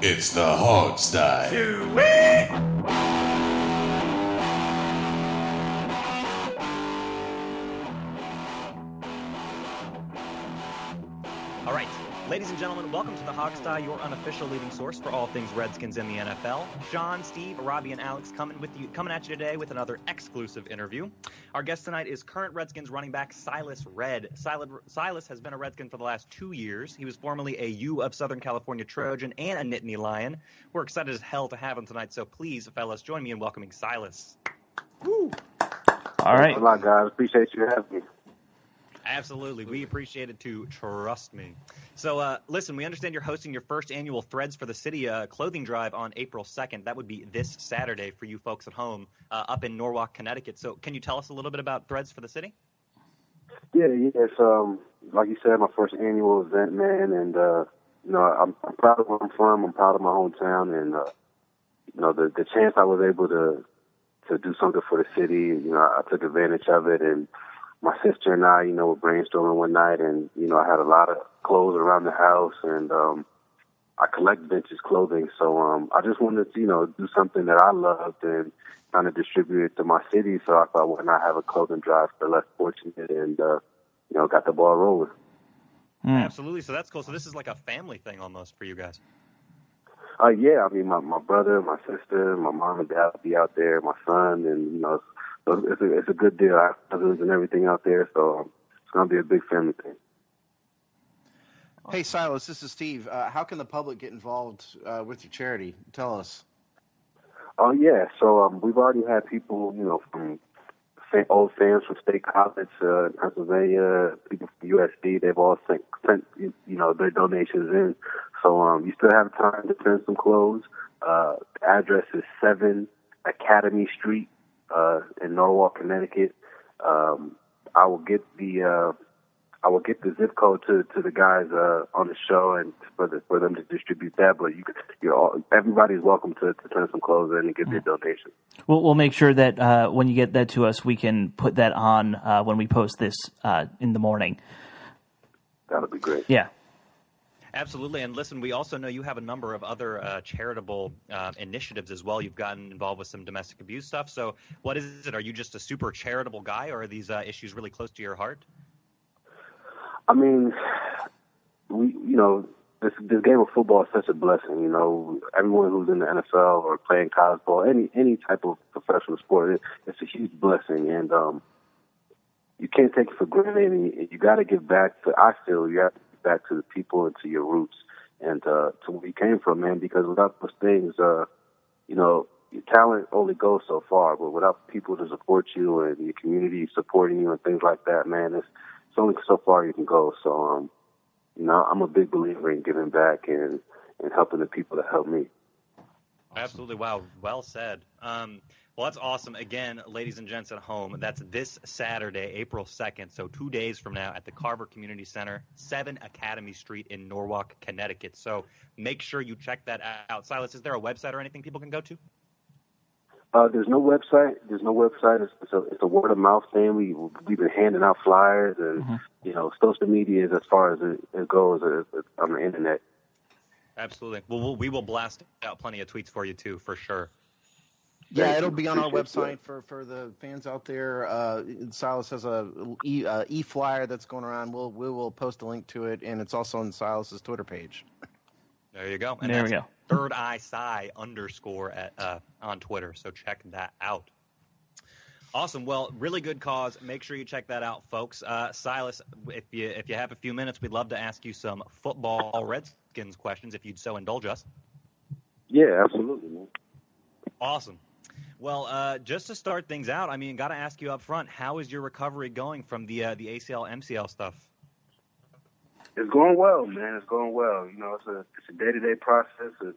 It's the Hog's Die. All right, ladies and gentlemen, welcome to the Hog's Die, your unofficial leading source for all things Redskins in the NFL. Sean, Steve, Robbie, and Alex coming at you today with another exclusive interview. Our guest tonight is current Redskins running back Silas Redd. Silas has been a Redskin for the last 2 years. He was formerly a U of Southern California Trojan and a Nittany Lion. We're excited as hell to have him tonight, so please, fellas, join me in welcoming Silas. Woo! All right. Thanks a lot, guys. Appreciate you having me. Absolutely. We appreciate it too. Trust me. So, listen, we understand you're hosting your first annual Threads for the City clothing drive on April 2nd. That would be this Saturday for you folks at home up in Norwalk, Connecticut. So can you tell us a little bit about Threads for the City? Yeah. It's, like you said, my first annual event, man. And, I'm proud of where I'm from. I'm proud of my hometown. And, the chance I was able to do something for the city, I took advantage of it. And my sister and I, were brainstorming one night, and, I had a lot of clothes around the house, and I collect vintage clothing. So I just wanted to, do something that I loved and kind of distribute it to my city. So I thought, why not have a clothing drive for less fortunate, and, got the ball rolling. Absolutely. So that's cool. So this is like a family thing almost for you guys. Yeah, I mean, my brother, my sister, my mom and dad will be out there, my son, and, so it's a good deal. I have cousins and everything out there, so it's going to be a big family thing. Hey, Silas, this is Steve. How can the public get involved with your charity? Tell us. Oh, yeah. So we've already had people, from old fans from State College, Pennsylvania, people from USD. They've all sent their donations in. So you still have time to send some clothes. The address is 7 Academy Street in Norwalk, Connecticut. I will get the zip code to the guys on the show and for them to distribute that. But everybody's welcome to send some clothes in and give their donation. We'll make sure that when you get that to us, we can put that on when we post this in the morning. That'll be great. Yeah. Absolutely. And listen, we also know you have a number of other charitable initiatives as well. You've gotten involved with some domestic abuse stuff. So what is it? Are you just a super charitable guy, or are these issues really close to your heart? I mean, this game of football is such a blessing. Everyone who's in the NFL or playing college ball, any type of professional sport, it's a huge blessing. And you can't take it for granted. And you got to give back. I feel you have to give back to the people and to your roots and to where you came from, man. Because without those things, your talent only goes so far. But without people to support you and your community supporting you and things like that, man, it's only so far you can go. So, I'm a big believer in giving back and helping the people that help me. Absolutely. Wow. Well said. Well, that's awesome. Again, ladies and gents at home, that's this Saturday, April 2nd, so 2 days from now at the Carver Community Center, 7 Academy Street in Norwalk, Connecticut. So make sure you check that out. Silas, is there a website or anything people can go to? There's no website. It's a word of mouth thing. We've been handing out flyers and social media is as far as it goes on the internet. Absolutely. Well, we will blast out plenty of tweets for you too, for sure. Yeah, it'll be on our website for the fans out there. Silas has a e-flyer that's going around. We will post a link to it, and it's also on Silas's Twitter page. There you go. And there we go. Third Eye Sci _ on Twitter. So check that out. Awesome. Well, really good cause. Make sure you check that out, folks. Silas, if you have a few minutes, we'd love to ask you some football Redskins questions, if you'd so indulge us. Yeah, absolutely, man. Awesome. Well, just to start things out, I mean, got to ask you up front, how is your recovery going from the ACL, MCL stuff? It's going well, man. It's going well. It's a day-to-day process. It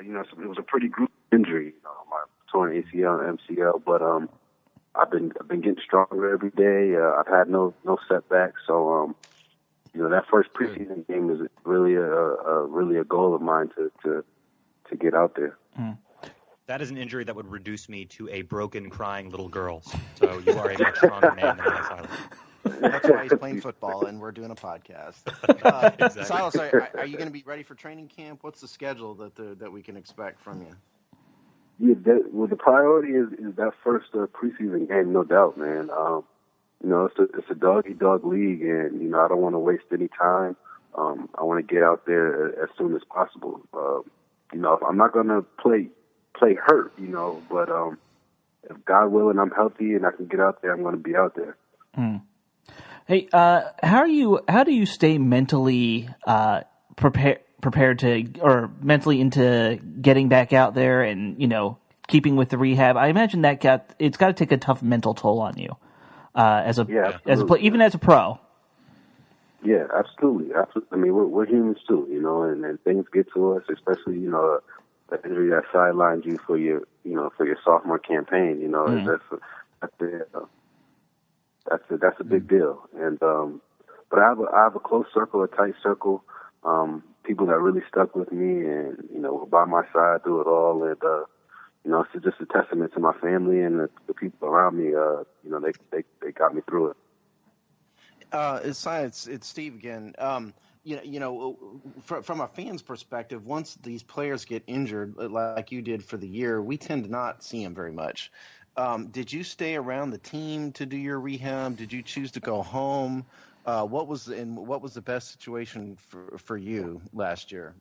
was a pretty gruesome injury, my torn ACL and MCL, but I've been getting stronger every day. I've had no setbacks, so that first preseason game is really a goal of mine to get out there. Mm. That is an injury that would reduce me to a broken, crying little girl. So you are a much stronger man than I, Silas. That's why he's playing football, and we're doing a podcast. Exactly. Silas, are you going to be ready for training camp? What's the schedule that we can expect from you? Yeah, the priority is that first preseason game, no doubt, man. It's a dog-eat-dog league, and, I don't want to waste any time. I want to get out there as soon as possible. I'm not going to play hurt, but if God willing, I'm healthy and I can get out there, I'm going to be out there. Hey, how do you stay mentally prepared to, or mentally into getting back out there and, keeping with the rehab? I imagine it's got to take a tough mental toll on you as a player, even as a pro. Yeah, absolutely. I mean, we're humans too, and things get to us, especially, the injury that sidelined you for your sophomore campaign. That's a big deal. And but I have a close circle, a tight circle, people that really stuck with me and were by my side through it all. And it's just a testament to my family and the people around me. They got me through it. It's Steve again. From a fan's perspective, once these players get injured, like you did for the year, we tend to not see them very much. Did you stay around the team to do your rehab? Did you choose to go home? What was the best situation for you last year?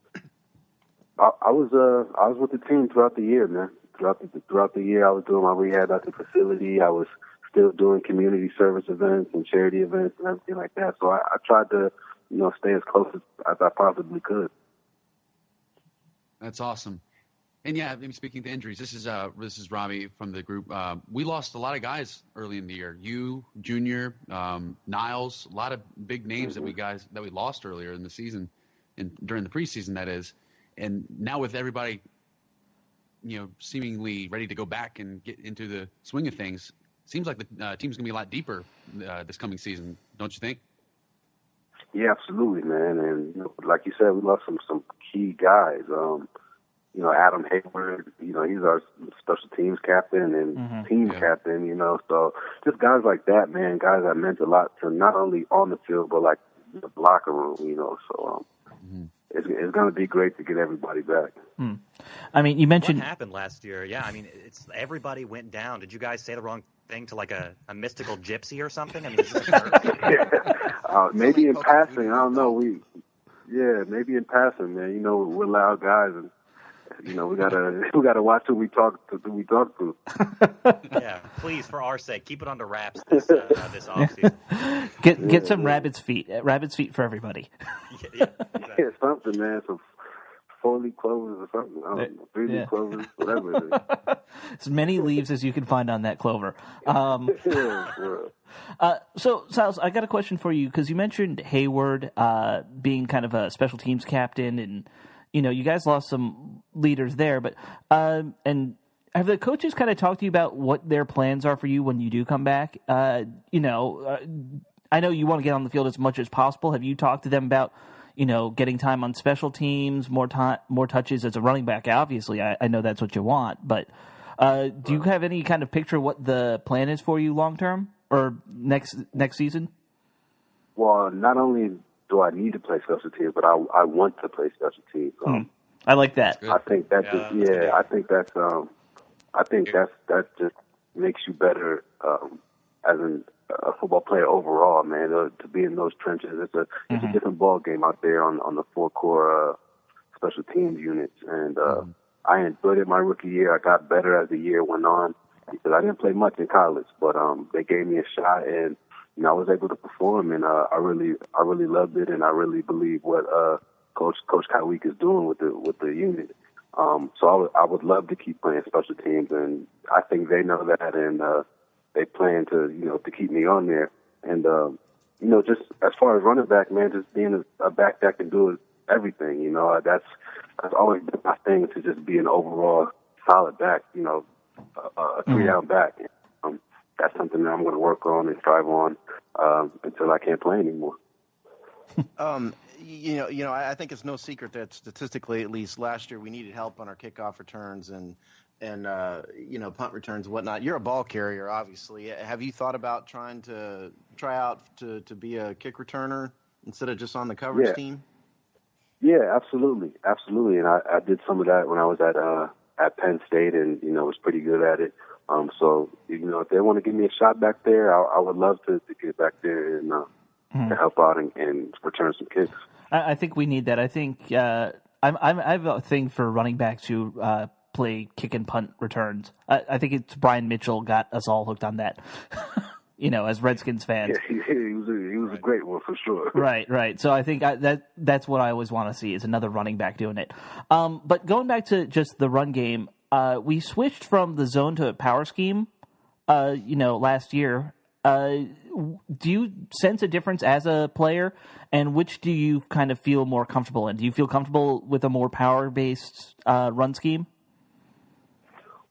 I was with the team throughout the year, man. Throughout the year, I was doing my rehab at the facility. I was still doing community service events and charity events and everything like that. So I tried to, stay as close as I possibly could. That's awesome. And yeah, speaking to injuries, this is Robbie from the group. We lost a lot of guys early in the year. You, Junior, Niles, a lot of big names that we lost earlier in the season, and during the preseason, that is. And now with everybody, seemingly ready to go back and get into the swing of things, seems like the team's gonna be a lot deeper this coming season, don't you think? Yeah, absolutely, man. And like you said, we lost some key guys. Adam Hayward, he's our special teams captain and team captain, so just guys like that, man, guys that meant a lot to not only on the field, but like the locker room, so it's going to be great to get everybody back. I mean, you mentioned what happened last year. Yeah, I mean, everybody went down. Did you guys say the wrong thing to like a mystical gypsy or something? I mean, is this maybe in passing, I don't know. Maybe in passing, man. We're loud guys, and we gotta watch who we talk to. Yeah, please, for our sake, keep it under wraps this offseason. Get some rabbit's feet for everybody. Yeah, exactly. Yeah, something, man. Some 4-leaf clovers or something. I don't know, 3-leaf clovers, whatever it is. As many leaves as you can find on that clover. So, Silas, I got a question for you, because you mentioned Hayward being kind of a special teams captain, and you guys lost some leaders there, but and have the coaches kind of talked to you about what their plans are for you when you do come back? I know you want to get on the field as much as possible. Have you talked to them about getting time on special teams, more touches as a running back? Obviously, I know that's what you want, but do you have any kind of picture what the plan is for you long term or next season? Well, not only do I need to play special teams, but I want to play special teams. I like that. I think that that just makes you better as a football player overall, man. To be in those trenches, it's a different ball game out there on the 4 core special teams units, and I enjoyed it my rookie year. I got better as the year went on because I didn't play much in college, but they gave me a shot, and I was able to perform, and I really loved it, and I really believe what Coach Kowik is doing with the unit. So I would love to keep playing special teams, and I think they know that, and they plan to keep me on there. And just as far as running back, man, just being a back that can do everything. That's always been my thing, to just be an overall solid back. A 3-down back. That's something that I'm going to work on and strive on until I can't play anymore. I think it's no secret that statistically, at least last year, we needed help on our kickoff returns, and and punt returns and whatnot. You're a ball carrier, obviously. Have you thought about trying to try out to be a kick returner instead of just on the coverage team? Yeah, absolutely. And I did some of that when I was at Penn State, and was pretty good at it. So if they want to give me a shot back there, I would love to get back there and to help out and return some kicks. I think we need that. I think I have a thing for running backs who play kick and punt returns. I think it's Brian Mitchell got us all hooked on that. As Redskins fans. Yeah, he was a great one for sure. Right. So I think that's what I always want to see is another running back doing it. But going back to just the run game, we switched from the zone to power scheme, last year. Do you sense a difference as a player, and which do you kind of feel more comfortable in? Do you feel comfortable with a more power-based run scheme?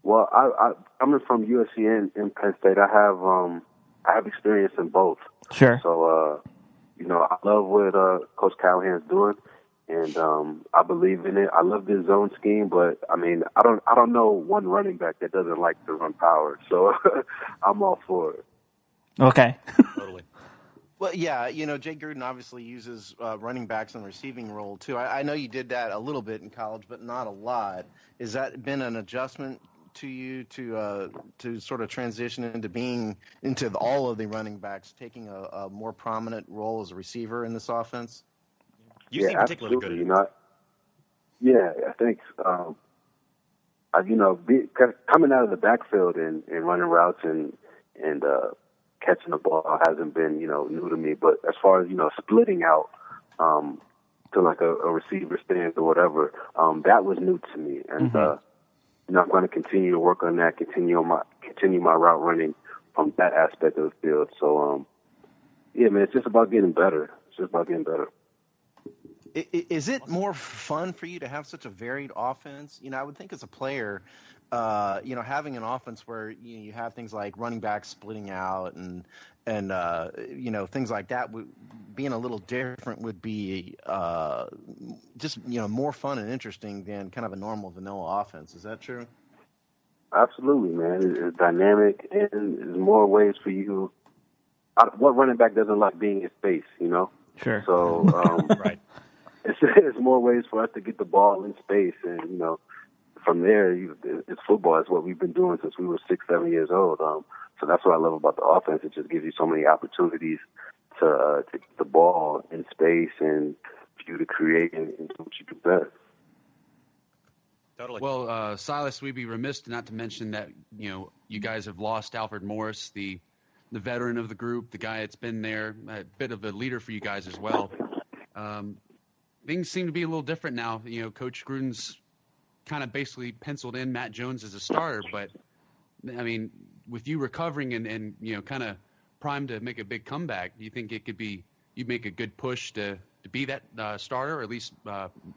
Well, I'm from USC and Penn State. I have experience in both. Sure. So, I love what Coach Callahan's doing, and I believe in it. I love this zone scheme, but I don't know one running back that doesn't like to run power. So I'm all for it. Okay. Totally. Well, yeah, Jay Gruden obviously uses running backs in the receiving role too. I know you did that a little bit in college, but not a lot. Has that been an adjustment to you to sort of transition into all of the running backs taking a more prominent role as a receiver in this offense? You seem particularly good at it. I think coming out of the backfield and running routes and catching the ball hasn't been new to me. But as far as splitting out to like a receiver stance or whatever, that was new to me, and I'm going to continue to work on that, continue my route running from that aspect of the field. So, man, it's just about getting better. Is it more fun for you to have such a varied offense? I would think as a player, having an offense where you have things like running backs splitting out and things like that, being a little different would be just more fun and interesting than kind of a normal vanilla offense. Is that true? Absolutely, man. It's dynamic, and there's more ways for you. What running back doesn't like being in space, Sure. So, right. It's more ways for us to get the ball in space, and from there, it's football. It's what we've been doing since we were 6-7 years old. So that's what I love about the offense. It just gives you so many opportunities to get the ball in space and for you to create and do what you do best. Totally. Well, Silas, we'd be remiss not to mention that you guys have lost Alfred Morris, the veteran of the group, the guy that's been there, a bit of a leader for you guys as well. Things seem to be a little different now. Coach Gruden's kind of basically penciled in Matt Jones as a starter, but with you recovering and kind of primed to make a big comeback, do you think it could be you make a good push to be that starter, or at least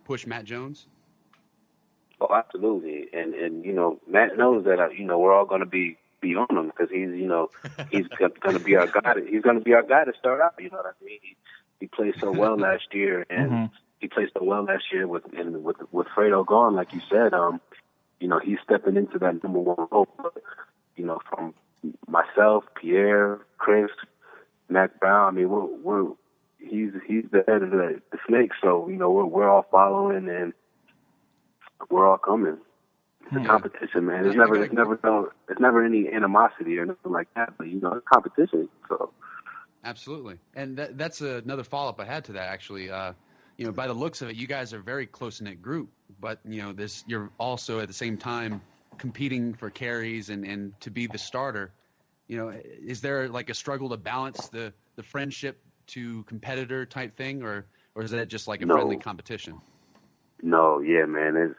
push Matt Jones? Oh, absolutely, and Matt knows that we're all going to be on him because he's going to be our guy. He's going to be our guy to start out. You know what I mean? He played so well last year, and he played so well last year with Fredo gone, like you said. He's stepping into that number one role. But, from myself, Pierre, Chris, Mac Brown. He's the head of the snake. So we're all following and we're all coming. It's a competition, man. It's never any animosity or nothing like that. But it's competition. So absolutely, and that's another follow up I had to that actually. By the looks of it, you guys are a very close knit group. But you're also at the same time competing for carries and to be the starter. Is there like a struggle to balance the friendship to competitor type thing, or is that just like a friendly competition? No, yeah, man.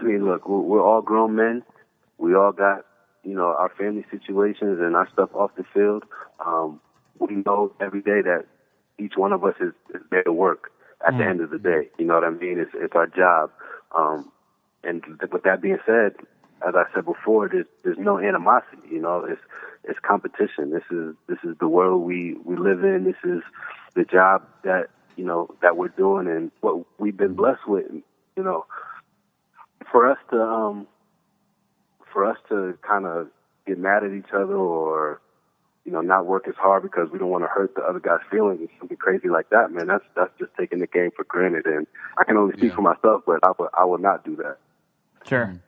Look, we're all grown men. We all got, our family situations and our stuff off the field. We know every day that each one of us is there to work at the end of the day. You know what I mean? It's our job. And with that being said, as I said before, there's no animosity. It's competition. This is the world we live in. This is the job that that we're doing and what we've been blessed with. For us to for us to kind of get mad at each other or, you know, not work as hard because we don't want to hurt the other guy's feelings or something crazy like that, man, that's just taking the game for granted. And I can only speak for myself, but I would not do that. Sure.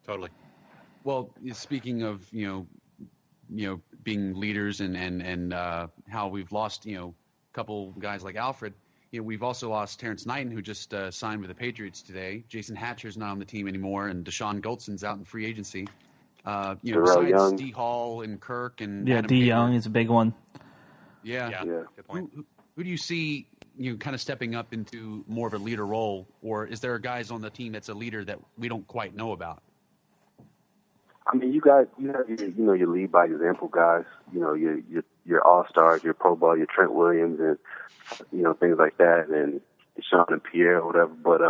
Totally. Well, speaking of, you know, being leaders and how we've lost, you know, a couple guys like Alfred, you know, we've also lost Terrence Knighton, who just signed with the Patriots today. Jason Hatcher's not on the team anymore, and Deshaun Goldson's out in free agency. You know, besides Young. D. Hall and Kirk and Yeah, Adam D. Hayward, Young is a big one. Yeah. Good point. Who do you see, you know, kind of stepping up into more of a leader role, or is there guys on the team that's a leader that we don't quite know about? I mean, you have your lead by example guys. You know, your all stars, your Pro Bowl, your Trent Williams, and you know, things like that, and Sean and Pierre or whatever. But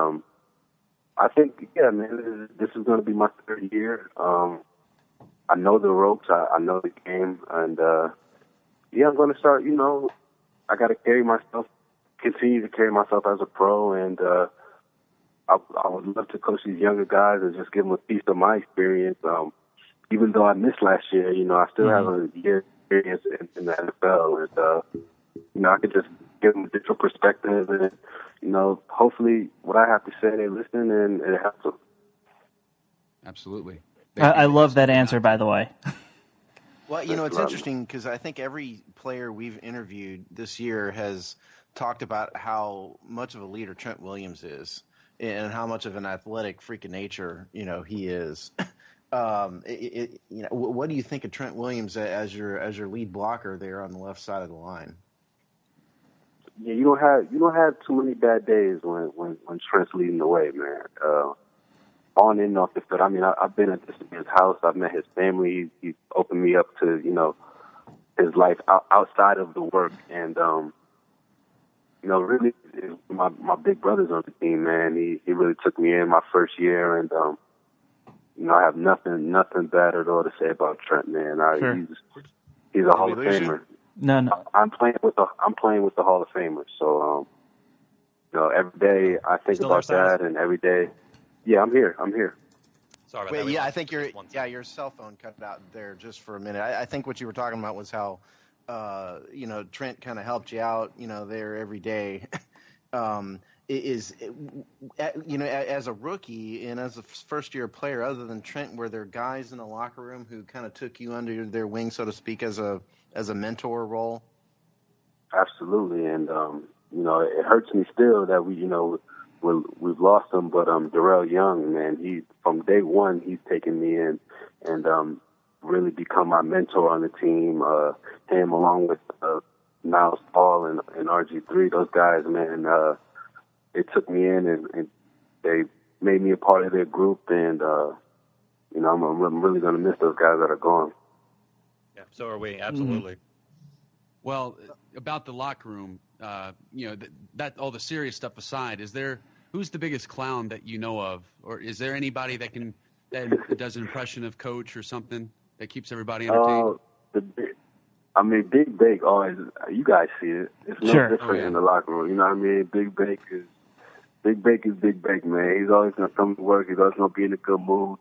I think, man, this is going to be my third year. I know the ropes, I know the game, and I'm going to start. You know, I got to continue to carry myself as a pro, and I would love to coach these younger guys and just give them a piece of my experience. Even though I missed last year, you know, I still have a year experience in the NFL, and you know, I could just give them a different perspective, and you know, hopefully, what I have to say, they listen, and it helps them. Absolutely. I love that answer, by the way. Well, you know, it's interesting because I think every player we've interviewed this year has talked about how much of a leader Trent Williams is and how much of an athletic freak of nature, you know, he is. You know, what do you think of Trent Williams as your lead blocker there on the left side of the line? Yeah, you don't have too many bad days when Trent's leading the way, man. On and off the field. I mean, I've been at this man's house. I've met his family. He's opened me up to, you know, his life outside of the work. And, you know, really, my big brother's on the team, man. He really took me in my first year. And, you know, I have nothing bad at all to say about Trent, man. Sure. He's a Hall of Famer. No. I'm playing with the Hall of Famers. So, you know, every day I think Still about there, Silas? that, and every day. Yeah, I'm here. Sorry about Wait, that. yeah, I think your cell phone cut out there just for a minute. I think what you were talking about was how, you know, Trent kind of helped you out, you know, there every day. You know, as a rookie and as a first-year player, other than Trent, were there guys in the locker room who kind of took you under their wing, so to speak, as a mentor role? Absolutely, and you know, it hurts me still that we've lost him, but Darrell Young, man, he from day one he's taken me in and really become my mentor on the team. Him along with Niles Paul and RG3, those guys, man, they took me in and they made me a part of their group, and you know, I'm really going to miss those guys that are gone. Yeah, so are we. Absolutely. Well, about the locker room, you know, that all the serious stuff aside, who's the biggest clown that you know of, or is there anybody that does an impression of Coach or something that keeps everybody entertained? Big Bake always. You guys see it. It's no different in the locker room. You know what I mean? Big Bake is Big Bake, man. He's always gonna come to work. He's always gonna be in a good mood.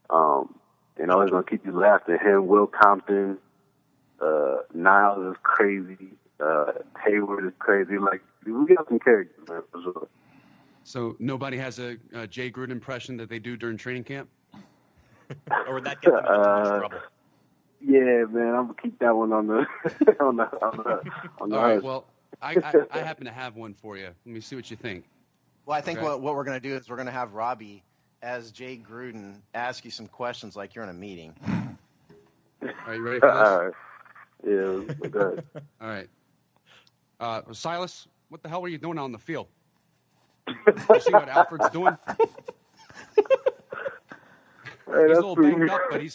And always gonna keep you laughing. Him, Will Compton, Niles is crazy. Hayward is crazy. Like, we got some characters, man, for sure. So nobody has a Jay Gruden impression that they do during training camp? Or would that get them into too much trouble? Yeah, man, I'm gonna keep that one on the on the. All right. Well, I happen to have one for you. Let me see what you think. Well, I think what we're going to do is we're going to have Robbie, as Jay Gruden, ask you some questions like you're in a meeting. Are you ready for this? All right. Yeah, good. All right. Silas, what the hell were you doing on the field? You see what Alfred's doing? Hey, he's a little banged up, but he's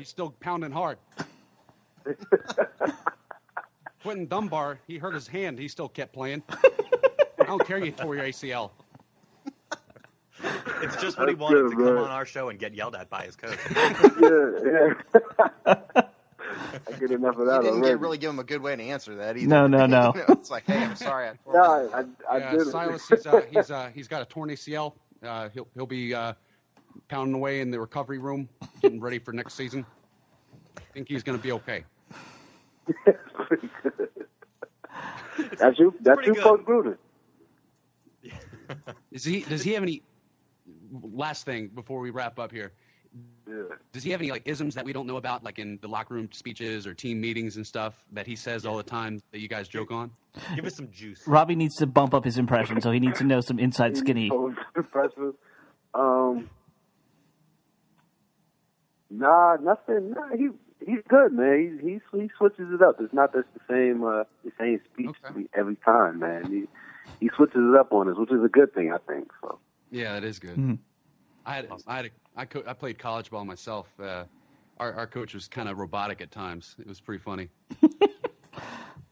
still pounding hard. Quentin Dunbar, he hurt his hand. He still kept playing. I don't care you tore your ACL. It's just what he wanted to come on our show and get yelled at by his coach. Yeah. I get enough of that. You didn't already. really give him a good way to answer that either. No. You know, it's like, hey, I'm sorry. I did. Silas, he's got a torn ACL. He'll be pounding away in the recovery room, getting ready for next season. I think he's going to be okay. That's pretty good. That's you, Coach Gruden. Does he have any? Last thing before we wrap up here. Yeah. Does he have any like isms that we don't know about, like in the locker room speeches or team meetings and stuff that he says all the time that you guys joke on? Give us some juice. Robbie needs to bump up his impression, so he needs to know some inside skinny. Impressive. Nah, nothing. Nah, he's good, man. He switches it up. It's not just the same speech every time, man. He switches it up on us, which is a good thing, I think. So. Yeah, that is good. Mm-hmm. I played college ball myself. Our coach was kind of robotic at times. It was pretty funny.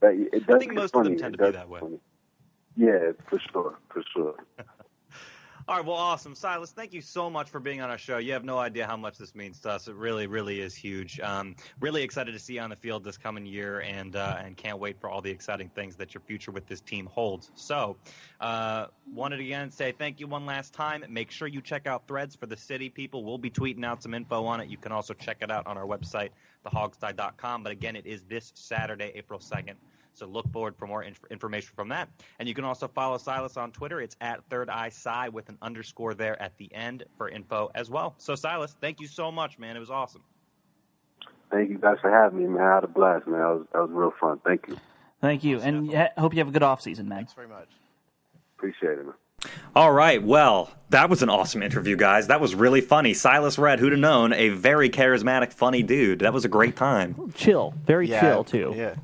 I think most of them tend to be that way. Funny. Yeah, for sure. All right, well, awesome. Silas, thank you so much for being on our show. You have no idea how much this means to us. It really, really is huge. Really excited to see you on the field this coming year, and can't wait for all the exciting things that your future with this team holds. So, wanted to again say thank you one last time. Make sure you check out Threads for the city people. We'll be tweeting out some info on it. You can also check it out on our website, thehogsty.com. But again, it is this Saturday, April 2nd. So look forward for more information from that. And you can also follow Silas on Twitter. It's at @ThirdEyeSci with an underscore there at the end for info as well. So, Silas, thank you so much, man. It was awesome. Thank you guys for having me, man. I had a blast, man. That was real fun. Thank you. Thank you. And hope you have a good offseason, man. Thanks very much. Appreciate it, man. All right. Well, that was an awesome interview, guys. That was really funny. Silas Redd, who'd have known, a very charismatic, funny dude. That was a great time. Chill. Very chill, too. Yeah.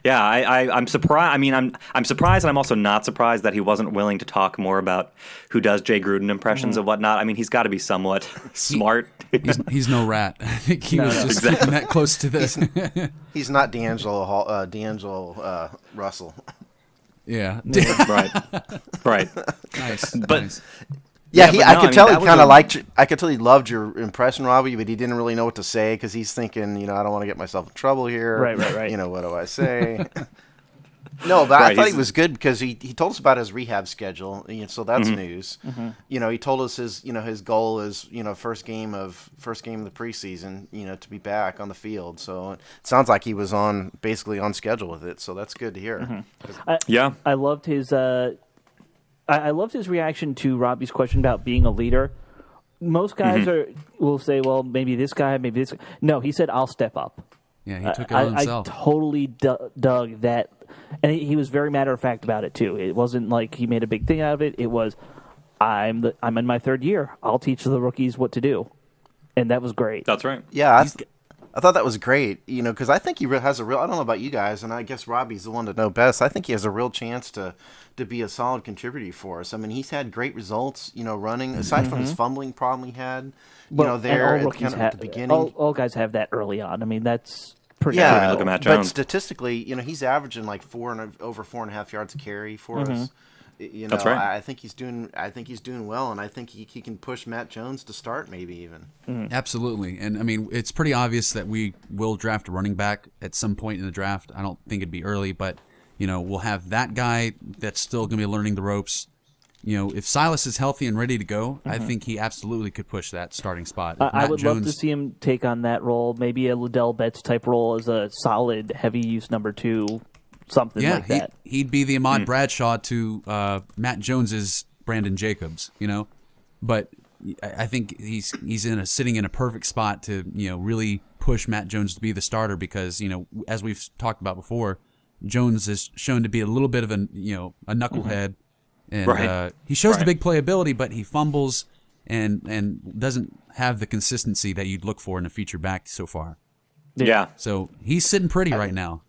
Yeah, I'm surprised. I mean, I'm surprised, and I'm also not surprised that he wasn't willing to talk more about who does Jay Gruden impressions and whatnot. I mean, he's got to be somewhat smart. He's no rat. I think he was just keeping that close to this. He's not D'Angelo Russell. Yeah. Right. Nice. But nice. Yeah, but I could tell he kind of liked. I could tell he loved your impression, Robbie, but he didn't really know what to say because he's thinking, I don't want to get myself in trouble here. Right. What do I say? No, but I thought he was good because he told us about his rehab schedule, so that's news. Mm-hmm. He told us his goal is first game of the preseason, to be back on the field. So it sounds like he was basically on schedule with it. So that's good to hear. Mm-hmm. I loved his. I loved his reaction to Robbie's question about being a leader. Most guys will say, well, maybe this guy, maybe this. No, he said, I'll step up. Yeah, he took it on himself. I totally dug that. And he was very matter-of-fact about it, too. It wasn't like he made a big thing out of it. It was, I'm in my third year. I'll teach the rookies what to do. And that was great. That's right. Yeah, I thought that was great, because I think he has a real – I don't know about you guys, and I guess Robbie's the one to know best. I think he has a real chance to be a solid contributor for us. I mean, he's had great results, running, aside from his fumbling problem he had, there at the beginning. All guys have that early on. I mean, that's pretty yeah, look at Matt Jones. But statistically, he's averaging like over 4.5 yards a carry for us. That's right. I think he's doing well, and I think he can push Matt Jones to start maybe even. Absolutely. And I mean, it's pretty obvious that we will draft a running back at some point in the draft. I don't think it'd be early, but we'll have that guy that's still going to be learning the ropes. If Silas is healthy and ready to go, I think he absolutely could push that starting spot. I would love to see him take on that role, maybe a Liddell Betts type role as a solid heavy use number 2. Something like that. He'd be the Ahmad Bradshaw to Matt Jones's Brandon Jacobs, But I think he's sitting in a perfect spot to really push Matt Jones to be the starter because as we've talked about before, Jones is shown to be a little bit of a knucklehead, and he shows the big playability, but he fumbles and doesn't have the consistency that you'd look for in a feature back so far. Yeah. So he's sitting pretty right now.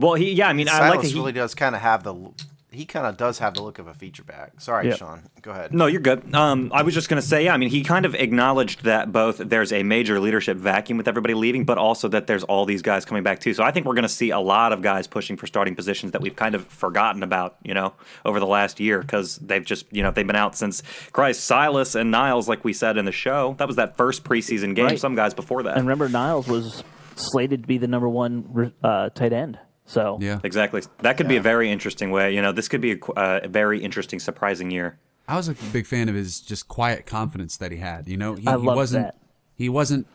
Well, I mean, Silas I like that really does kind of have the look of a feature back. Sorry, Sean. Go ahead. No, you're good. I was just going to say, I mean, he kind of acknowledged that both there's a major leadership vacuum with everybody leaving, but also that there's all these guys coming back too. So I think we're going to see a lot of guys pushing for starting positions that we've kind of forgotten about, over the last year because they've just, they've been out since Silas and Niles, like we said in the show. That was that first preseason game. Some guys before that. And remember, Niles was slated to be the number 1 tight end. So exactly. That could be a very interesting way. This could be a very interesting, surprising year. I was a big fan of his just quiet confidence that he had. You know, I love that. He wasn't,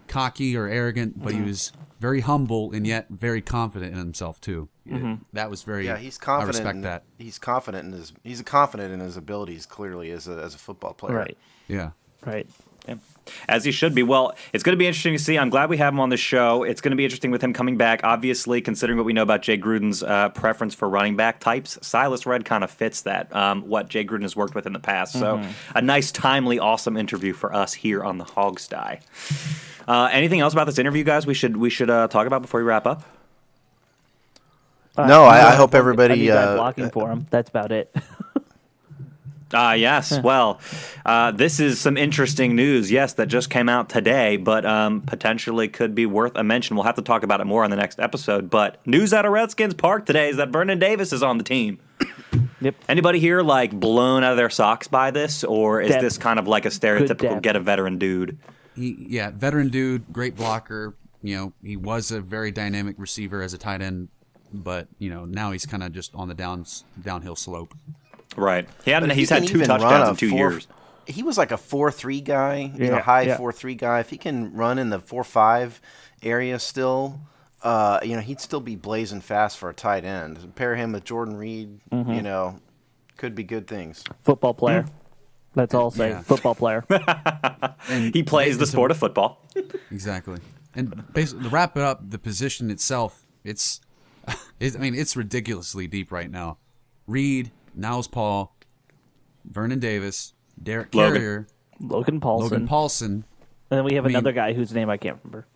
cocky or arrogant, but he was very humble and yet very confident in himself too. That was very. Yeah, he's confident. I respect that. He's confident in his. He's confident in his abilities. Clearly, as a football player. Right. Yeah. Right. Yeah. As he should be. Well, it's going to be interesting to see. I'm glad we have him on the show. It's going to be interesting with him coming back. Obviously, considering what we know about Jay Gruden's preference for running back types, Silas Redd kind of fits that, what Jay Gruden has worked with in the past. So a nice, timely, awesome interview for us here on the Hogsty. Anything else about this interview, guys, we should talk about before we wrap up? No, I hope everybody... I need guy blocking for him. That's about it. Yes. Well, this is some interesting news, yes, that just came out today, but potentially could be worth a mention. We'll have to talk about it more on the next episode. But news out of Redskins Park today is that Vernon Davis is on the team. Yep. Anybody here blown out of their socks by this, or is this kind of like a stereotypical get a veteran dude? Veteran dude, great blocker. He was a very dynamic receiver as a tight end, but now he's kind of just on the downhill slope. Right. He's had 2 touchdowns in 2 years. He was like a 4.3 guy, high 4.3 guy. If he can run in the 4.5 area still, he'd still be blazing fast for a tight end. Pair him with Jordan Reed, could be good things. Football player. That's all I'll say. Yeah. Football player. And he plays the sport of football. Exactly. And basically, to wrap it up, the position itself, it's ridiculously deep right now. Reed, Niles Paul, Vernon Davis, Derek Carrier, Logan Paulson. And then we have another guy whose name I can't remember.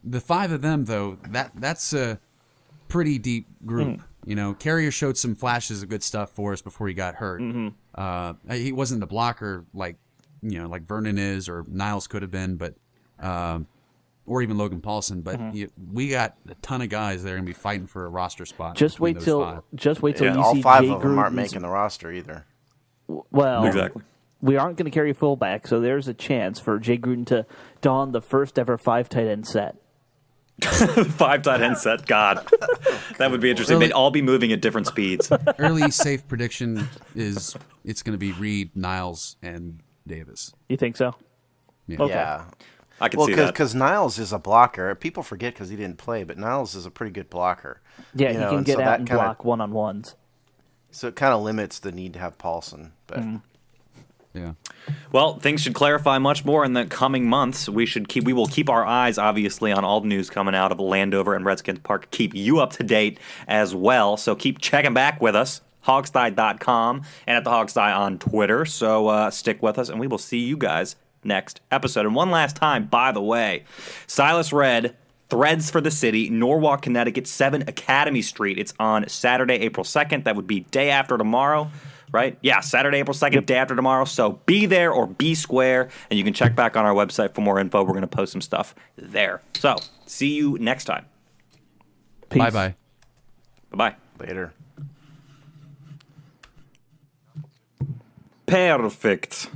The 5 of them, though, that's a pretty deep group. Carrier showed some flashes of good stuff for us before he got hurt. He wasn't the blocker like Vernon is or Niles could have been, but or even Logan Paulson. But we got a ton of guys that are going to be fighting for a roster spot. Just wait till you all see 5 Jay of them aren't Gruden's- making the roster either. Well, exactly. We aren't going to carry a fullback, so there's a chance for Jay Gruden to don the first ever 5 tight end set. 5 tight end set. God, that would be interesting. They'd all be moving at different speeds. Early safe prediction is it's going to be Reed, Niles, and Davis. You think so? Yeah. Okay. Yeah. I can see that. Because Niles is a blocker. People forget because he didn't play, but Niles is a pretty good blocker. Yeah, he can get out and block one-on-ones. So it kind of limits the need to have Paulson. But Yeah. Well, things should clarify much more in the coming months. We will keep our eyes, obviously, on all the news coming out of Landover and Redskins Park. Keep you up to date as well. So keep checking back with us. Hogsty.com and at the Hogsty on Twitter. So stick with us, and we will see you guys next episode. And one last time, by the way, Silas Redd Threads for the City, Norwalk, Connecticut, 7 Academy Street. It's on Saturday, April 2nd. That would be day after tomorrow. Right? Yeah, Saturday, April 2nd, day after tomorrow. So be there or be square, and you can check back on our website for more info. We're going to post some stuff there. So see you next time. Peace. Bye-bye. Bye-bye. later. Perfect.